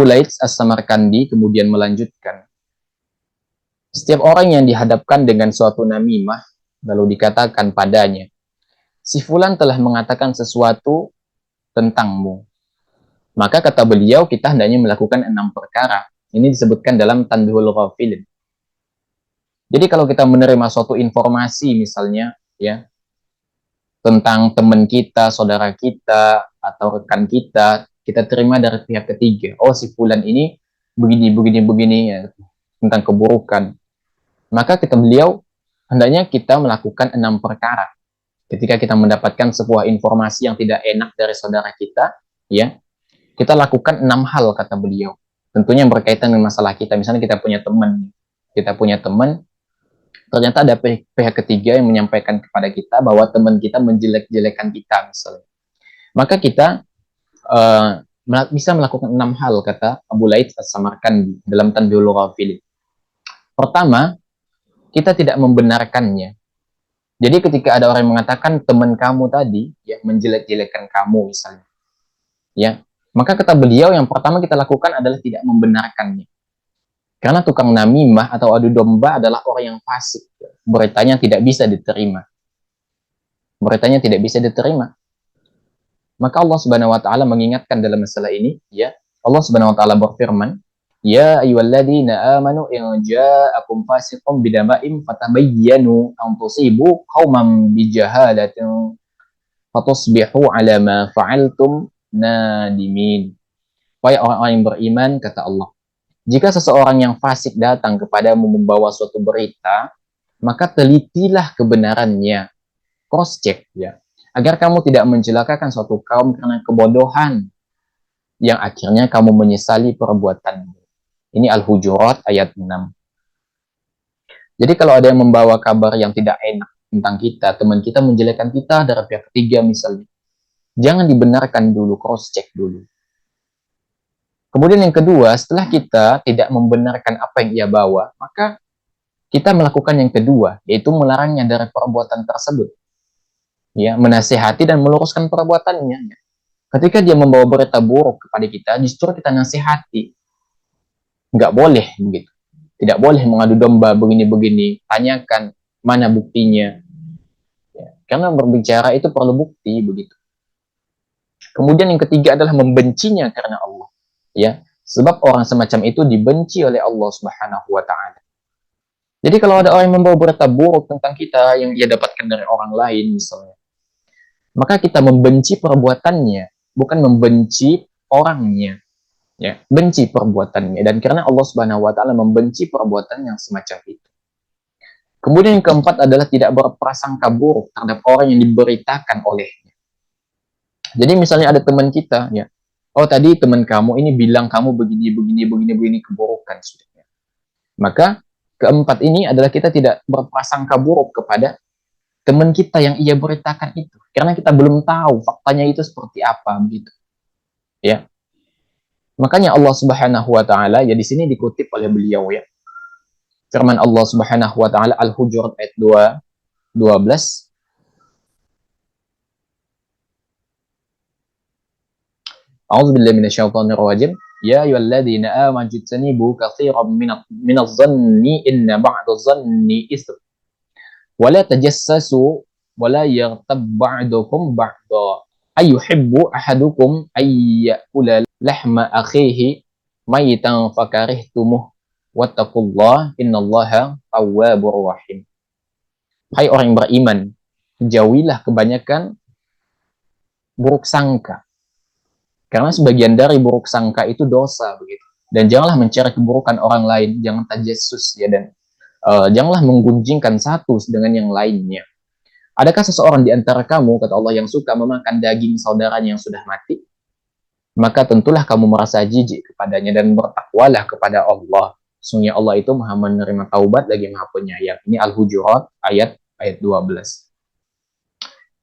Ulaits As-Samarkandi kemudian melanjutkan, setiap orang yang dihadapkan dengan suatu namimah, lalu dikatakan padanya, si fulan telah mengatakan sesuatu tentangmu. Maka kata beliau, kita hendaknya melakukan 6 perkara. Ini disebutkan dalam Tanbihul Ghafilin. Jadi kalau kita menerima suatu informasi misalnya, ya, tentang teman kita, saudara kita, atau rekan kita, kita terima dari pihak ketiga. Oh, si fulan ini begini, ya, tentang keburukan. Maka kata beliau, hendaknya kita melakukan 6 perkara. Ketika kita mendapatkan sebuah informasi yang tidak enak dari saudara kita, ya, kita lakukan 6 hal, kata beliau. Tentunya berkaitan dengan masalah kita. Misalnya kita punya teman, ternyata ada pihak ketiga yang menyampaikan kepada kita bahwa teman kita menjelek-jelekan kita, misalnya. Maka kita bisa melakukan 6 hal, kata Abu Laits As-Samarkandi dalam Tanbihul Ghafilin. Pertama, kita tidak membenarkannya. Jadi ketika ada orang yang mengatakan teman kamu tadi, ya, menjelek-jelekan kamu misalnya, ya, maka kata beliau yang pertama kita lakukan adalah tidak membenarkannya. Karena tukang namimah atau adu domba adalah orang yang fasik. Beritanya tidak bisa diterima. Maka Allah Subhanahu wa taala mengingatkan dalam masalah ini, ya. Allah Subhanahu wa taala berfirman, "Ya ayyuhalladzina amanu in ja'akum fasiqun bidama'in fatabayyanu an tusibu qauman bijahalatin fatusbihu 'ala ma fa'altum nadimin." Wahai orang-orang yang beriman, kata Allah, jika seseorang yang fasik datang kepadamu membawa suatu berita, maka telitilah kebenarannya, cross-check, ya, agar kamu tidak mencelakakan suatu kaum karena kebodohan, yang akhirnya kamu menyesali perbuatanmu. Ini Al-Hujurat ayat 6. Jadi kalau ada yang membawa kabar yang tidak enak tentang kita, teman kita menjelekkan kita dari pihak ketiga misalnya, jangan dibenarkan dulu, cross-check dulu. Kemudian yang kedua, setelah kita tidak membenarkan apa yang ia bawa, maka kita melakukan yang kedua, yaitu melarangnya dari perbuatan tersebut. Ya, menasihati dan meluruskan perbuatannya. Ketika dia membawa berita buruk kepada kita, justru kita nasihati. Nggak boleh begitu. Tidak boleh mengadu domba begini-begini, tanyakan mana buktinya. Ya, karena berbicara itu perlu bukti begitu. Kemudian yang ketiga adalah membencinya karena Allah. Ya, sebab orang semacam itu dibenci oleh Allah Subhanahu wa taala. Jadi kalau ada orang yang membawa berita buruk tentang kita yang ia dapatkan dari orang lain misalnya, maka kita membenci perbuatannya, bukan membenci orangnya. Ya, benci perbuatannya. Dan karena Allah Subhanahu wa taala membenci perbuatan yang semacam itu. Kemudian yang keempat adalah tidak berprasangka buruk terhadap orang yang diberitakan olehnya. Jadi misalnya ada teman kita, ya, oh tadi teman kamu ini bilang kamu begini keburukan. Maka keempat ini adalah kita tidak berprasangka buruk kepada teman kita yang ia beritakan itu, karena kita belum tahu faktanya itu seperti apa begitu. Ya. Makanya Allah Subhanahu wa taala, ya, di sini dikutip oleh beliau, ya. Firman Allah Subhanahu wa taala Al-Hujurat ayat 12. A'udzubillahi minasyaitonir rajim. Ya ayyuhalladzina amanu ijtanibu katsiran minadh-dhanni inna ba'dadh-dhanni itsm. Wa la tajassasu wa la yaghtab ba'dukum ba'dha. Ayyuhibbu ahadukum ayyakula lahma akhihi mayitan fakarihtumuh. Wattaqullah innallaha tawwabur rahim. Hai orang yang beriman, jauhilah kebanyakan buruk sangka. Karena sebagian dari buruk sangka itu dosa begitu. Dan janganlah mencari keburukan orang lain, jangan tajassus, ya, dan janganlah menggunjingkan satu dengan yang lainnya. Adakah seseorang di antara kamu, kata Allah, yang suka memakan daging saudaranya yang sudah mati? Maka tentulah kamu merasa jijik kepadanya dan bertakwalah kepada Allah. Sesungguhnya Allah itu Maha menerima taubat lagi Maha Penyayang. Ini Al-Hujurat ayat 12.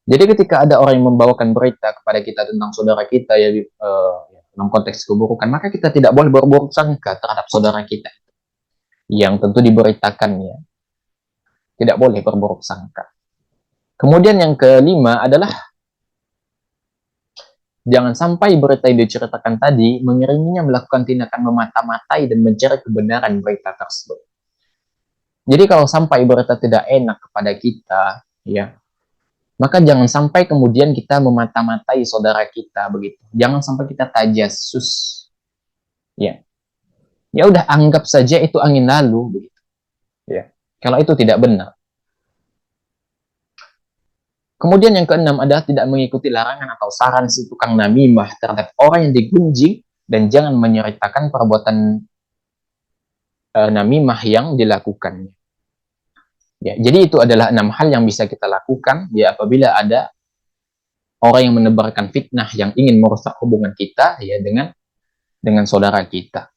Jadi ketika ada orang yang membawakan berita kepada kita tentang saudara kita, ya, dalam konteks keburukan, maka kita tidak boleh berburuk sangka terhadap saudara kita yang tentu diberitakannya. Tidak boleh berburuk sangka. Kemudian yang kelima adalah Jangan sampai berita yang diceritakan tadi mengiringinya melakukan tindakan memata-matai dan mencari kebenaran berita tersebut. Jadi kalau sampai berita tidak enak kepada kita, ya, maka jangan sampai kemudian kita memata-matai saudara kita begitu. Jangan sampai kita tajassus. Ya. Ya udah anggap saja itu angin lalu begitu. Ya. Kalau itu tidak benar. Kemudian yang keenam adalah tidak mengikuti larangan atau saran si tukang namimah terhadap orang yang digunjing dan jangan menceritakan perbuatan namimah yang dilakukannya. Ya, jadi itu adalah 6 hal yang bisa kita lakukan ya apabila ada orang yang menebarkan fitnah yang ingin merusak hubungan kita ya dengan saudara kita.